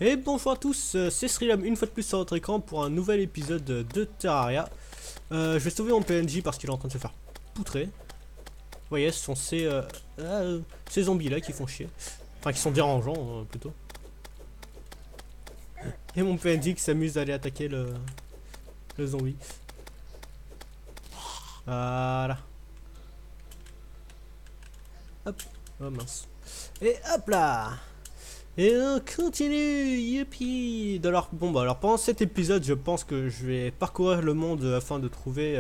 Et bonjour à tous, c'est Srilam une fois de plus sur votre écran pour un nouvel épisode de Terraria. Je vais sauver mon PNJ parce qu'il est en train de se faire poutrer. Vous voyez, ce sont ces zombies là qui font chier. Enfin, qui sont dérangeants plutôt. Et mon PNJ qui s'amuse à aller attaquer le zombie. Voilà. Hop. Oh mince. Et hop là. Et on continue, youpi. Alors, bon bah alors pendant cet épisode, je pense que je vais parcourir le monde afin de trouver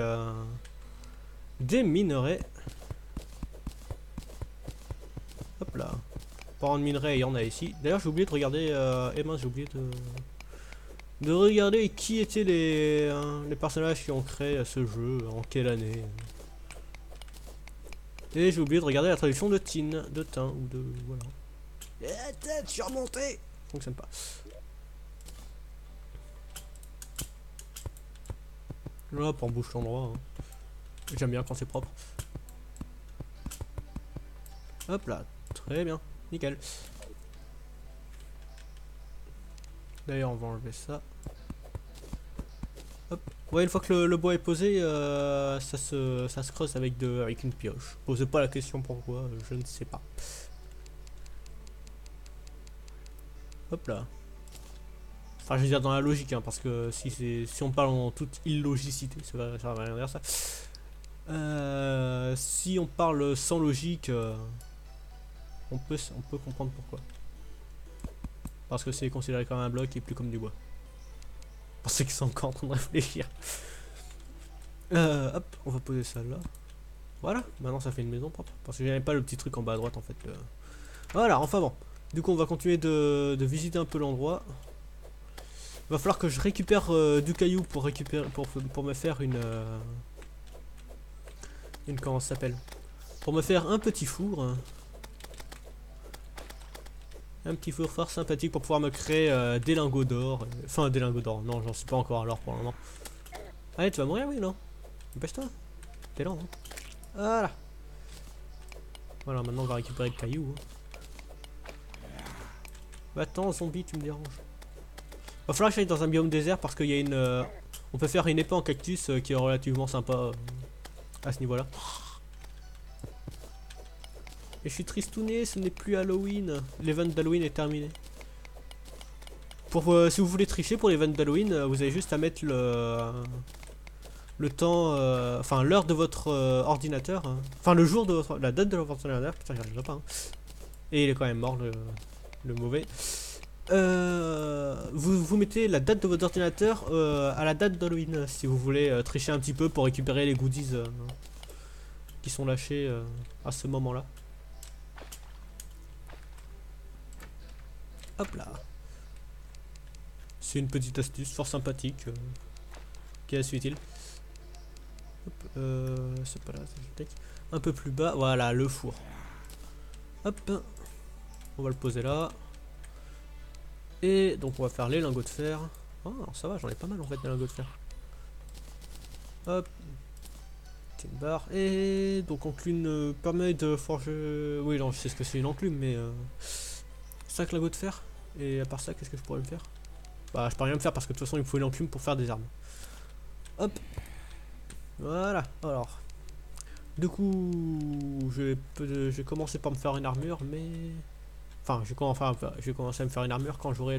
des minerais. Hop là. Parlant de minerais, il y en a ici. D'ailleurs, j'ai oublié de regarder. Mince, j'ai oublié de regarder qui étaient les personnages qui ont créé ce jeu, en quelle année. Et j'ai oublié de regarder la traduction de Tin, de Tin ou de voilà. Eh, tête, je suis remonté. Fonctionne pas. Là, pour bouche l'endroit. Hein. J'aime bien quand c'est propre. Hop là, très bien, nickel. D'ailleurs, on va enlever ça. Hop. Ouais, une fois que le bois est posé, ça se creuse avec une pioche. Posez pas la question pourquoi, je ne sais pas. Hop là. Enfin, je veux dire dans la logique, hein, parce que si on parle en toute illogicité, ça va rien dire ça. Si on parle sans logique, on peut comprendre pourquoi. Parce que c'est considéré comme un bloc et plus comme du bois. Pour ceux qui sont encore en train de réfléchir. Hop, on va poser ça là. Voilà, maintenant ça fait une maison propre. Parce que j'avais pas le petit truc en bas à droite en fait. Voilà, enfin bon. Du coup, on va continuer de visiter un peu l'endroit. Il va falloir que je récupère du caillou pour me faire une comment ça s'appelle, pour me faire un petit four. Un petit four fort sympathique pour pouvoir me créer des lingots d'or. Enfin, des lingots d'or. Non, j'en suis pas encore à l'or pour le moment. Allez, tu vas mourir, oui, non? Dépêche-toi. T'es lent, hein. Voilà. Voilà, maintenant on va récupérer le caillou. Bah, attends, zombie, tu me déranges. Va falloir que j'aille dans un biome désert parce qu'il y a une. On peut faire une épée en cactus qui est relativement sympa à ce niveau-là. Et je suis tristouné, ce n'est plus Halloween. L'event d'Halloween est terminé. Si vous voulez tricher pour l'event d'Halloween, vous avez juste à mettre le temps, enfin l'heure de votre ordinateur, hein. Enfin le jour de la date de votre ordinateur. Putain, j'y arriverai pas. Hein. Et il est quand même mort le mauvais. Vous mettez la date de votre ordinateur à la date d'Halloween si vous voulez tricher un petit peu pour récupérer les goodies qui sont lâchés à ce moment-là. Hop là. C'est une petite astuce fort sympathique qui est assez utile. C'est pas là, c'est un peu plus bas. Voilà, le four. Hop. On va le poser là. Et donc on va faire les lingots de fer. Oh, ça va, j'en ai pas mal en fait des lingots de fer. Hop. Une barre. Et donc enclume permet de forger. Oui, non, je sais ce que c'est une enclume, mais 5 lingots de fer. Et à part ça, qu'est-ce que je pourrais me faire? Bah, je peux rien me faire parce que de toute façon, il me faut une enclume pour faire des armes. Hop. Voilà. Alors. Du coup, je vais commencer par me faire une armure, mais. Enfin, je vais commencer à me faire une armure quand j'aurai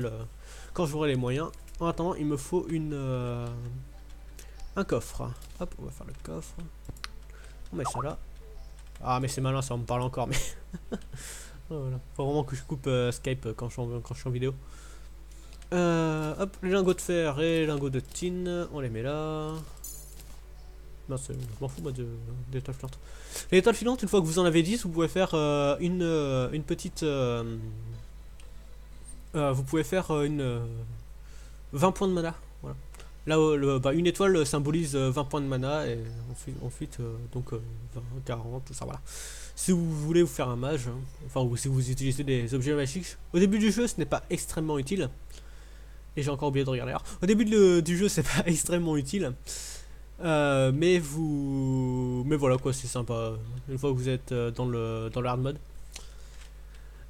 les moyens. En attendant, il me faut un coffre. Hop, on va faire le coffre. On met ça là. Ah, mais c'est malin, ça me parle encore, mais. Voilà. Faut vraiment que je coupe Skype quand je suis en vidéo. Hop, les lingots de fer et les lingots de tin, on les met là. Non, je m'en fous moi des étoiles filantes. Les étoiles filantes, une fois que vous en avez 10, vous pouvez faire une petite. Vous pouvez faire 20 points de mana. Voilà. Là, une étoile symbolise 20 points de mana et ensuite donc 20, 40, tout ça, voilà. Si vous voulez vous faire un mage, hein, enfin, ou si vous utilisez des objets magiques, au début du jeu, ce n'est pas extrêmement utile. Et j'ai encore oublié de regarder. Alors, au début du jeu, c'est pas extrêmement utile. Mais voilà quoi, c'est sympa. Une fois que vous êtes dans le hard mode.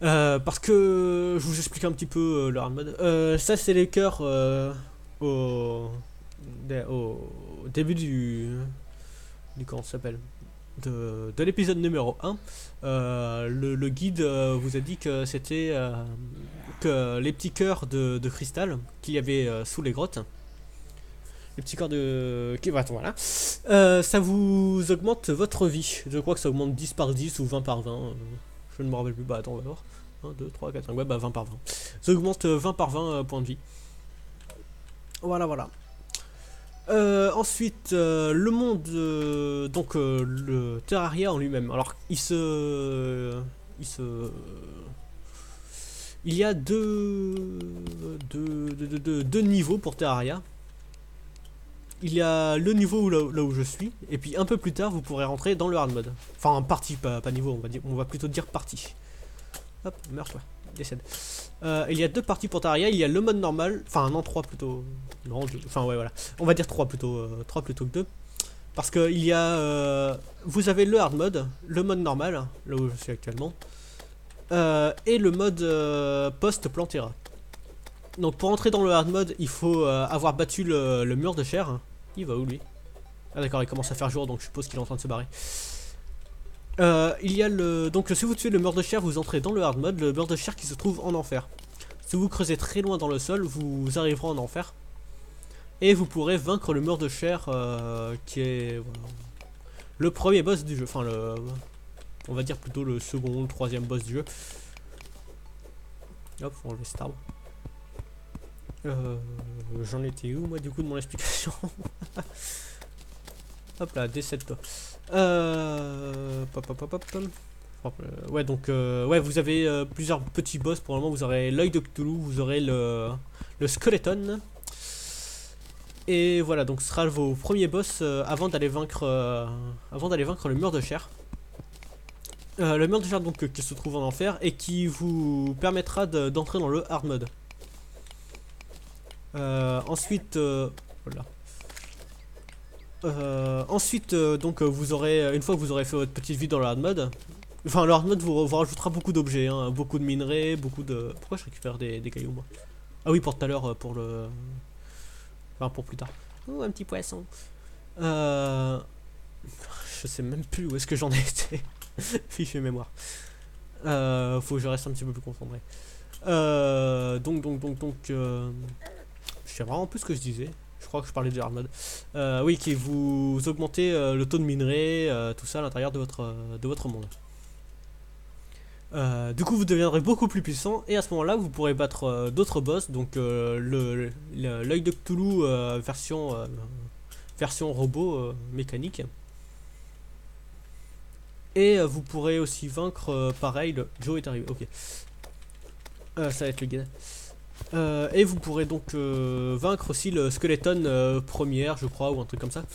Parce que je vous explique un petit peu le hard mode. Ça c'est les cœurs au, au début du comment ça s'appelle de l'épisode numéro 1. Le guide vous a dit que c'était que les petits cœurs de cristal qu'il y avait sous les grottes. Les petits cœurs de... Attends, voilà. Ça vous augmente votre vie. Je crois que ça augmente 10 par 10 ou 20 par 20. Je ne me rappelle plus. Bah attends, on va voir. 1, 2, 3, 4, 5. Ouais, bah 20 par 20. Ça augmente 20 par 20 points de vie. Voilà, voilà. Ensuite, le monde, donc le Terraria en lui-même. Alors, il y a deux niveaux pour Terraria. Il y a le niveau là où je suis, et puis un peu plus tard, vous pourrez rentrer dans le hard mode. Enfin, partie, pas niveau, on va plutôt dire partie. Hop, meurs-toi, décède. Il y a deux parties pour Terraria, il y a le mode normal, enfin non, 3 plutôt. Non, enfin ouais, voilà. On va dire 3 plutôt, 3 plutôt que 2. Parce que il y a. Vous avez le hard mode, le mode normal, là où je suis actuellement, et le mode post-Plantera. Donc pour entrer dans le hard mode, il faut avoir battu le mur de chair. Il va où lui? Ah d'accord, il commence à faire jour, donc je suppose qu'il est en train de se barrer. Il y a le... Donc si vous tuez le mur de chair, vous entrez dans le hard mode, le mur de chair qui se trouve en enfer. Si vous creusez très loin dans le sol, vous arriverez en enfer. Et vous pourrez vaincre le mur de chair qui est... Voilà, le premier boss du jeu. Enfin, on va dire plutôt le second, le troisième boss du jeu. Hop, faut enlever cet arbre. J'en étais où moi du coup de mon explication? Hop là, décède-toi. Ouais, donc ouais, vous avez plusieurs petits boss pour le moment. Vous aurez l'œil de Cthulhu, vous aurez le skeleton. Et voilà, donc ce sera vos premiers boss avant d'aller vaincre le mur de chair. Le mur de chair donc qui se trouve en enfer et qui vous permettra d'entrer dans le hard mode. Ensuite, voilà. Ensuite, donc vous aurez, une fois que vous aurez fait votre petite vie dans le hard mode, enfin le hard mode vous rajoutera beaucoup d'objets, hein, beaucoup de minerais, beaucoup de... Pourquoi je récupère des cailloux moi? Ah oui, pour tout à l'heure, pour le... Enfin pour plus tard. Oh, un petit poisson. Je sais même plus où est-ce que j'en ai été. Fichu mémoire. Faut que je reste un petit peu plus concentré. Je sais vraiment plus ce que je disais. Je crois que je parlais de hard mode. Oui, qui vous augmentez le taux de minerai, tout ça à l'intérieur de votre monde. Du coup, vous deviendrez beaucoup plus puissant et à ce moment-là, vous pourrez battre d'autres boss. Donc, l'œil de Cthulhu version robot mécanique. Et vous pourrez aussi vaincre, pareil, le Joe est arrivé. Ok. Ça va être le guide. Et vous pourrez donc vaincre aussi le skeleton première, je crois, ou un truc comme ça,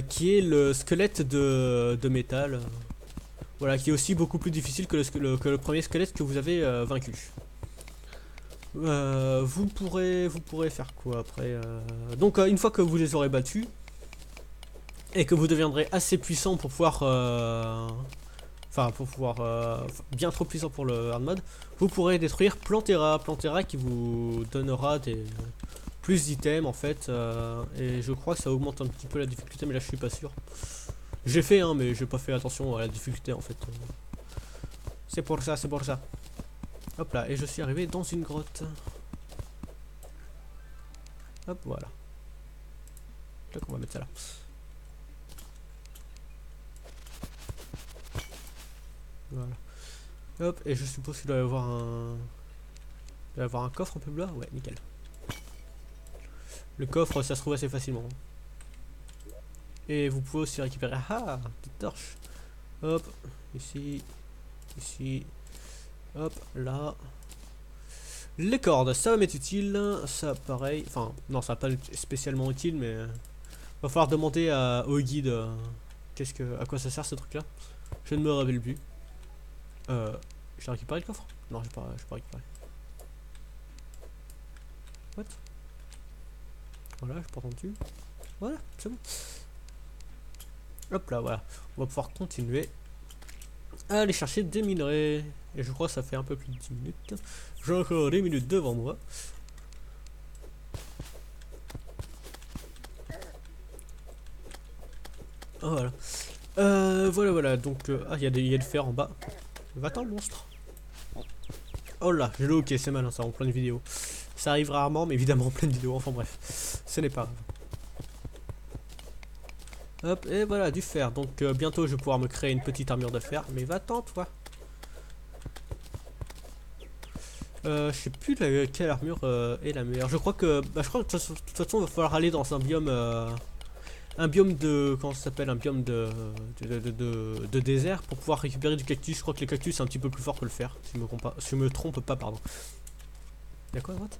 qui est le squelette de métal, voilà, qui est aussi beaucoup plus difficile que le premier squelette que vous avez vaincu. Vous pourrez faire quoi après donc une fois que vous les aurez battus et que vous deviendrez assez puissant pour pouvoir bien trop puissant pour le hard mode, vous pourrez détruire Plantera qui vous donnera plus d'items en fait, et je crois que ça augmente un petit peu la difficulté, mais là je suis pas sûr. J'ai fait hein, mais j'ai pas fait attention à la difficulté en fait. C'est pour ça. Hop là, et je suis arrivé dans une grotte. Hop, voilà. Donc on va mettre ça là. Voilà. Hop, et je suppose qu'il doit y avoir un coffre un peu bleu. Ouais, nickel. Le coffre, ça se trouve assez facilement. Et vous pouvez aussi récupérer... Ah, petite torche. Hop, ici. Hop, là. Les cordes, ça va m'être utile. Ça, pareil. Enfin, non, ça va pas être spécialement utile, mais... va falloir demander au guide à quoi ça sert ce truc-là. Je ne me rappelle plus. J'ai récupéré le coffre? Non, j'ai pas récupéré. What? Voilà, je porte en dessus. Voilà, c'est bon. Hop là, voilà. On va pouvoir continuer à aller chercher des minerais. Et je crois que ça fait un peu plus de 10 minutes. J'ai encore 10 minutes devant moi. Oh, voilà. Voilà. Donc, ah, il y a du fer en bas. Va-t'en, le monstre. Oh là, j'ai le hockey, c'est malin ça en pleine vidéo. Ça arrive rarement, mais évidemment en pleine vidéo. Enfin bref, ce n'est pas grave. Hop, et voilà, du fer. Donc bientôt je vais pouvoir me créer une petite armure de fer. Mais va-t'en, toi. Je sais plus quelle armure est la meilleure. Je crois que de toute façon, il va falloir aller dans un biome de, comment ça s'appelle, un biome de désert pour pouvoir récupérer du cactus. Je crois que le cactus c'est un petit peu plus fort que le fer, si je me trompe pas, pardon. Y'a quoi à droite?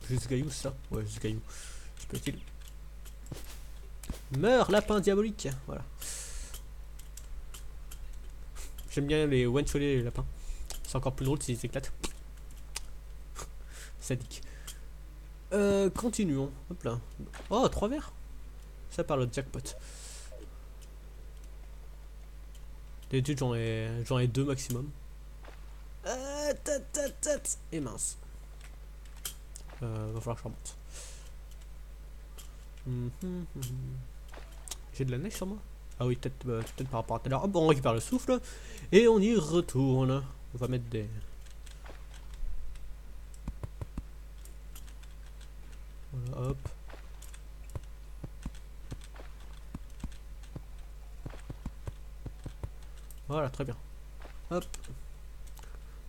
Juste caillou, ça? Ouais, juste caillou. Je peux utile. Meurs, lapin diabolique. Voilà. J'aime bien les one-shotter les lapins. C'est encore plus drôle s'ils éclatent. Sadique. Continuons. Hop là. Oh, 3 verres. Ça par le jackpot. D'habitude j'en ai 2 maximum. Et mince. Va falloir que je remonte. J'ai de la neige sur moi? Ah oui, peut-être par rapport à tout à l'heure. Hop, on récupère le souffle. Et on y retourne. On va mettre des... Voilà, hop. Voilà, très bien. Hop.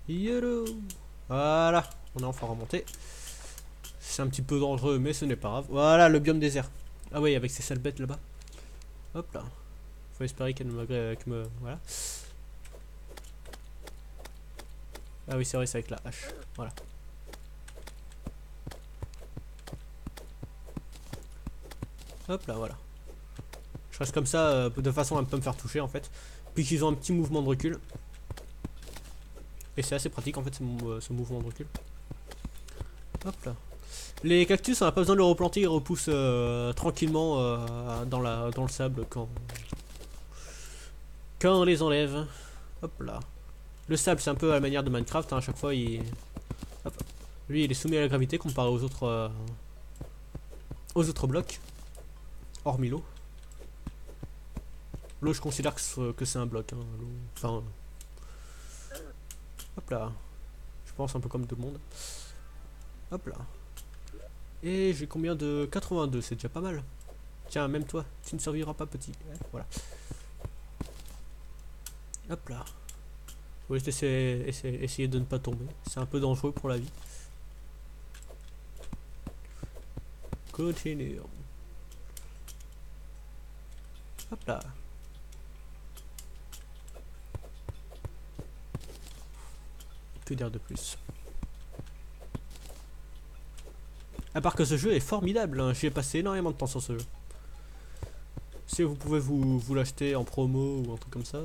Yolo. Voilà, on est enfin remonté. C'est un petit peu dangereux, mais ce n'est pas grave. Voilà, le biome désert. Ah oui, avec ces sales bêtes là-bas. Hop là. Faut espérer qu'elle me... Voilà. Ah oui, c'est vrai, c'est avec la hache. Voilà. Hop là, voilà. Je reste comme ça, de façon à ne pas me faire toucher en fait. Puis qu'ils ont un petit mouvement de recul. Et c'est assez pratique en fait, ce mouvement de recul. Hop là. Les cactus, on n'a pas besoin de les replanter, ils repoussent tranquillement dans le sable quand on les enlève. Hop là. Le sable, c'est un peu à la manière de Minecraft, hein, à chaque fois il... Hop. Lui, il est soumis à la gravité comparé aux autres blocs. Hormis l'eau. L'eau, je considère que c'est un bloc. Hein, enfin... Hop là. Je pense un peu comme tout le monde. Hop là. Et j'ai combien de 82, c'est déjà pas mal. Tiens, même toi, tu ne survivras pas petit. Ouais, voilà. Hop là. Faut juste essayer de ne pas tomber. C'est un peu dangereux pour la vie. Continue. Hop là. Que dire de plus? À part que ce jeu est formidable, hein. J'y ai passé énormément de temps sur ce jeu. Si vous pouvez vous l'acheter en promo ou un truc comme ça,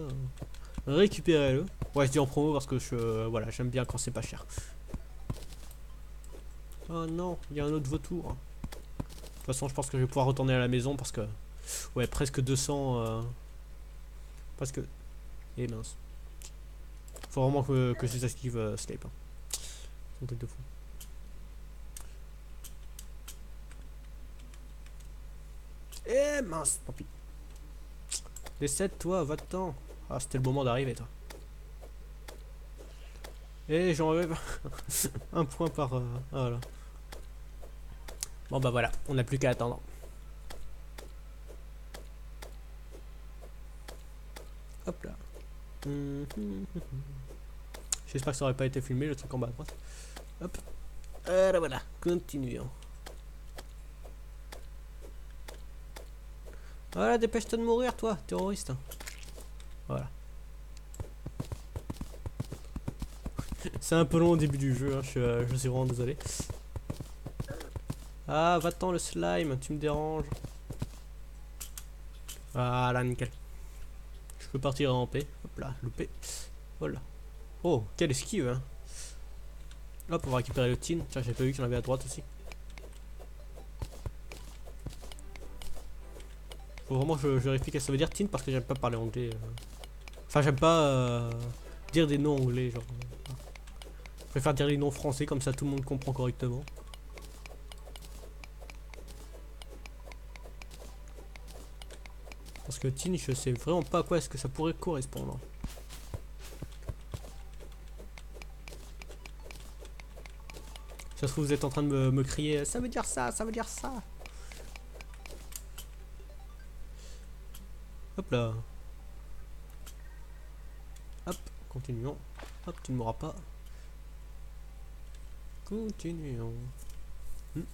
récupérez-le. Ouais, je dis en promo parce que voilà, j'aime bien quand c'est pas cher. Oh non, il y a un autre vautour. De toute façon, je pense que je vais pouvoir retourner à la maison parce que... Ouais, presque 200... Parce que... Eh mince. Faut vraiment que je les esquive Skype. Hein. C'est un truc de fou. Eh mince, tant pis. Décède toi, va-t'en. Ah, c'était le moment d'arriver toi. Et j'enlève un point par... voilà. Bon bah voilà, on n'a plus qu'à attendre. Hop là. J'espère que ça aurait pas été filmé le truc en bas à droite. Hop. Voilà, continuons. Voilà, dépêche-toi de mourir toi, terroriste. Voilà. C'est un peu long au début du jeu, hein, je suis vraiment désolé. Ah, va-t'en le slime, tu me déranges. Voilà, nickel. Je peux partir en paix. Hop là, loupé. Voilà. Oh, quelle esquive, hein. Hop, on va récupérer le tin. Tiens, j'ai pas vu qu'il y en avait à droite aussi. Faut vraiment que je vérifie qu'est-ce que ça veut dire tin parce que j'aime pas parler anglais. Enfin, j'aime pas dire des noms anglais, genre. Je préfère dire les noms français, comme ça tout le monde comprend correctement. Parce que tin, je sais vraiment pas à quoi est-ce que ça pourrait correspondre. Ça se trouve, vous êtes en train de me crier, ça veut dire ça, ça veut dire ça. Hop là. Hop, continuons. Hop, tu ne m'auras pas. Continuons. Je ne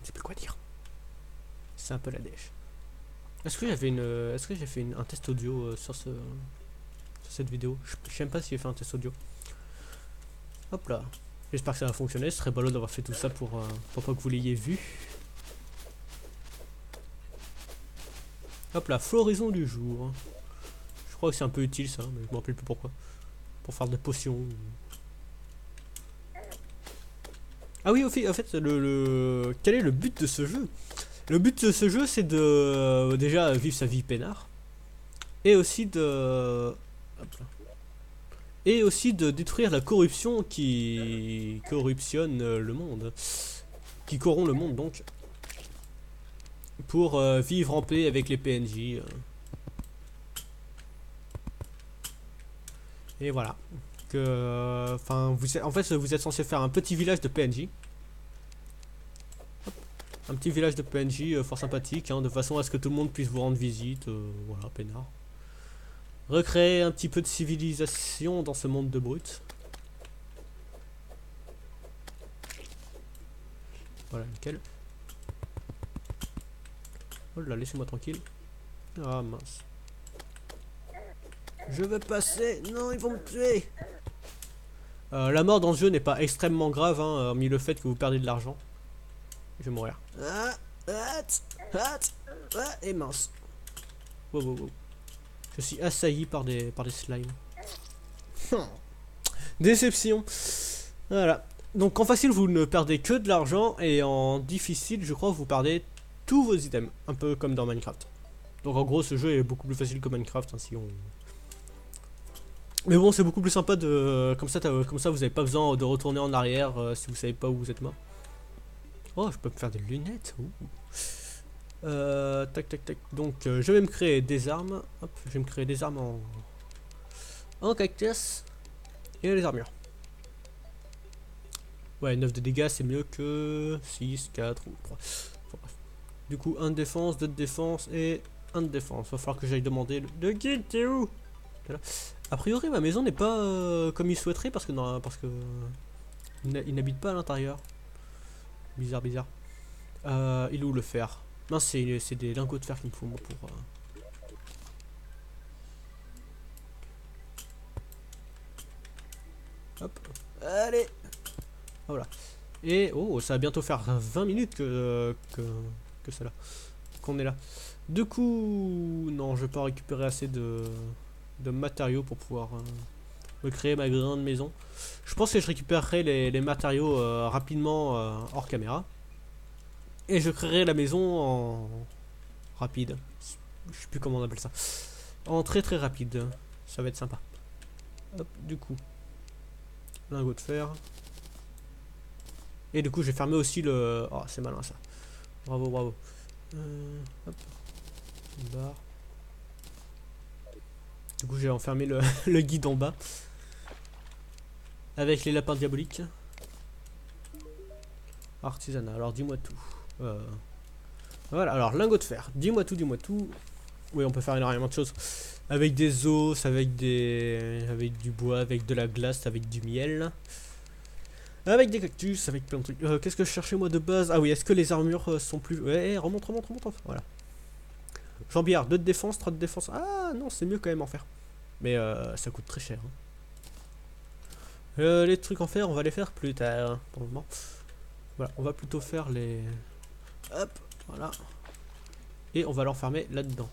sais plus quoi dire. C'est un peu la dèche. Est-ce que j'avais une, est-ce que j'ai fait un test audio sur cette vidéo? Je sais même pas si j'ai fait un test audio. Hop là. J'espère que ça va fonctionner. Ce serait ballot d'avoir fait tout ça pour pas que vous l'ayez vu. Hop là, floraison du jour. Je crois que c'est un peu utile ça, mais je me rappelle plus pourquoi. Pour faire des potions. Ah oui, au fait, quel est le but de ce jeu? Le but de ce jeu, c'est de déjà vivre sa vie peinard. Et aussi de... Hop là. Et aussi de détruire la corruption qui corruptionne le monde. Qui corrompt le monde donc. Pour vivre en paix avec les PNJ. Et voilà. Enfin, en fait, vous êtes censé faire un petit village de PNJ. Hop. Un petit village de PNJ fort sympathique, hein, de façon à ce que tout le monde puisse vous rendre visite. Voilà, peinard. Recréer un petit peu de civilisation dans ce monde de brutes. Voilà, nickel. Oh là, laissez-moi tranquille. Ah mince. Je veux passer. Non, ils vont me tuer. La mort dans ce jeu n'est pas extrêmement grave, hein, hormis le fait que vous perdez de l'argent. Je vais mourir. Et mince. Wow, wow, wow. Je suis assailli par des slimes. Déception. Voilà. Donc en facile, vous ne perdez que de l'argent, et en difficile, je crois, vous perdez tous vos items. Un peu comme dans Minecraft. Donc en gros, ce jeu est beaucoup plus facile que Minecraft, hein, si on... Mais bon, c'est beaucoup plus sympa de... Comme ça, vous n'avez pas besoin de retourner en arrière si vous savez pas où vous êtes mort. Oh, je peux me faire des lunettes. Tac, tac, tac. Donc, je vais me créer des armes. Hop, je vais me créer des armes en cactus. Et les armures. Ouais, 9 de dégâts, c'est mieux que 6, 4 ou 3. Enfin, bref. Du coup, 1 de défense, 2 de défense et 1 de défense. Va falloir que j'aille demander le guide, t'es où? A priori, ma maison n'est pas comme il souhaiterait parce que il n'habite pas à l'intérieur. Bizarre, bizarre. Il est où le fer? Non, c'est des lingots de fer qu'il me faut moi pour. Hop. Allez. Voilà. Et oh, ça va bientôt faire 20 minutes que ça là. Qu'on est là. Du coup, non, je vais pas récupérer assez de matériaux pour pouvoir me créer ma grande maison. Je pense que je récupérerai les matériaux rapidement hors caméra. Et je créerai la maison en rapide. Je sais plus comment on appelle ça. En très très rapide. Ça va être sympa. Hop, du coup. Lingot de fer. Et du coup, je vais fermer aussi le... Oh, c'est malin ça. Bravo, bravo. Hop. Une barre. Du coup, j'ai enfermé le guide en bas. Avec les lapins diaboliques. Artisanat, alors dis-moi tout. Voilà, alors lingot de fer. Dis-moi tout, dis-moi tout. Oui, on peut faire énormément de choses. Avec des os, avec du bois, avec de la glace, avec du miel. Avec des cactus, avec plein de trucs. Qu'est-ce que je cherchais moi de base? Ah oui, est-ce que les armures sont plus... Ouais, remonte, remonte, remonte. Voilà. Jambière, 2 de défense, 3 de défense. Ah non, c'est mieux quand même en fer. Mais ça coûte très cher. Hein. Les trucs en fer, on va les faire plus tard. Pour le moment. Voilà, on va plutôt faire les... Hop, voilà. Et on va l'enfermer là-dedans.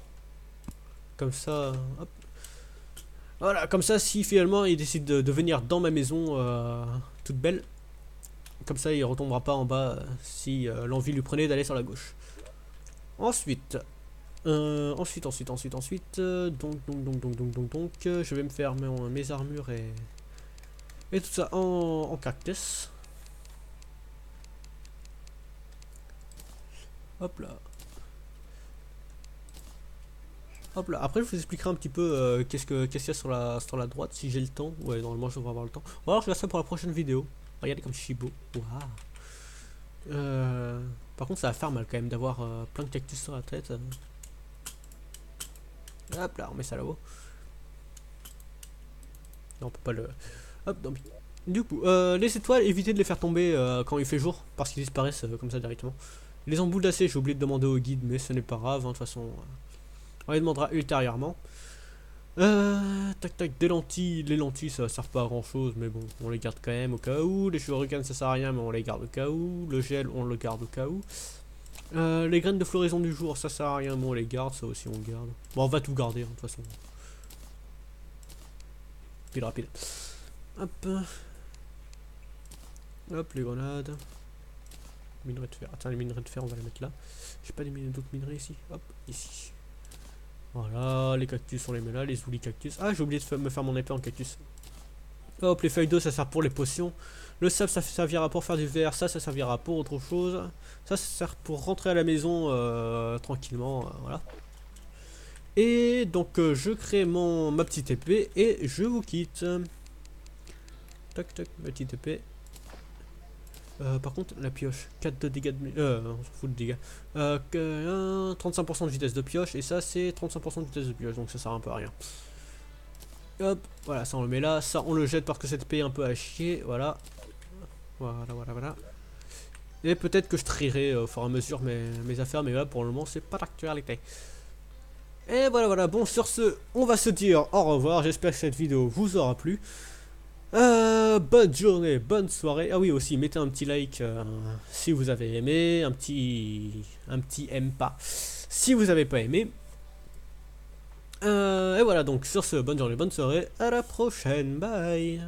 Comme ça, hop. Voilà, comme ça, si finalement il décide de venir dans ma maison toute belle, comme ça il retombera pas en bas si l'envie lui prenait d'aller sur la gauche. Ensuite, Ensuite, je vais me faire mes armures et tout ça en cactus. Hop là. Hop là. Après, je vous expliquerai un petit peu qu'est-ce qu'il y a sur la droite si j'ai le temps. Ouais, normalement, je devrais avoir le temps. Ou alors, je laisse ça pour la prochaine vidéo. Regardez comme je suis beau. Waouh. Par contre, ça va faire mal quand même d'avoir plein de cactus sur la tête. Hop là, on met ça là-haut. Non, on peut pas le. Hop, donc. Du coup, les étoiles, évitez de les faire tomber quand il fait jour, parce qu'ils disparaissent comme ça directement. Les embouts d'acier, j'ai oublié de demander au guide, mais ce n'est pas grave, hein, de toute façon. On les demandera ultérieurement. Tac tac, des lentilles. Les lentilles, ça sert pas à grand chose, mais bon, on les garde quand même au cas où. Les shurikens, ça sert à rien, mais on les garde au cas où. Le gel, on le garde au cas où. Les graines de floraison du jour, ça sert à rien, mais on les garde, ça aussi on garde. Bon, on va tout garder, hein, de toute façon. Pile rapide. Hop. Hop, les grenades. Minerai de fer. Attends, les minerais de fer, on va les mettre là. J'ai pas d'autres minerais ici. Hop, ici. Voilà, les cactus, on les met là. Les oulis cactus. Ah, j'ai oublié de me faire mon épée en cactus. Hop, les feuilles d'eau, ça sert pour les potions. Le sable, ça servira pour faire du verre. Ça servira pour autre chose. Ça sert pour rentrer à la maison tranquillement. Voilà. Et donc, je crée ma petite épée et je vous quitte. Tac, tac, ma petite épée. Par contre, la pioche, 4 de dégâts de... on s'en fout de dégâts. 35% de vitesse de pioche, et ça c'est 35% de vitesse de pioche, donc ça sert un peu à rien. Hop, voilà, ça on le met là, ça on le jette parce que cette épée est un peu à chier, voilà. Voilà. Et peut-être que je trierai au fur et à mesure mes affaires, mais là pour le moment c'est pas l'actualité. Et voilà, bon sur ce, on va se dire au revoir, j'espère que cette vidéo vous aura plu. Bonne journée, bonne soirée. Ah oui aussi, mettez un petit like si vous avez aimé, un petit aime pas si vous avez pas aimé. Et voilà donc sur ce, bonne journée, bonne soirée, à la prochaine, bye.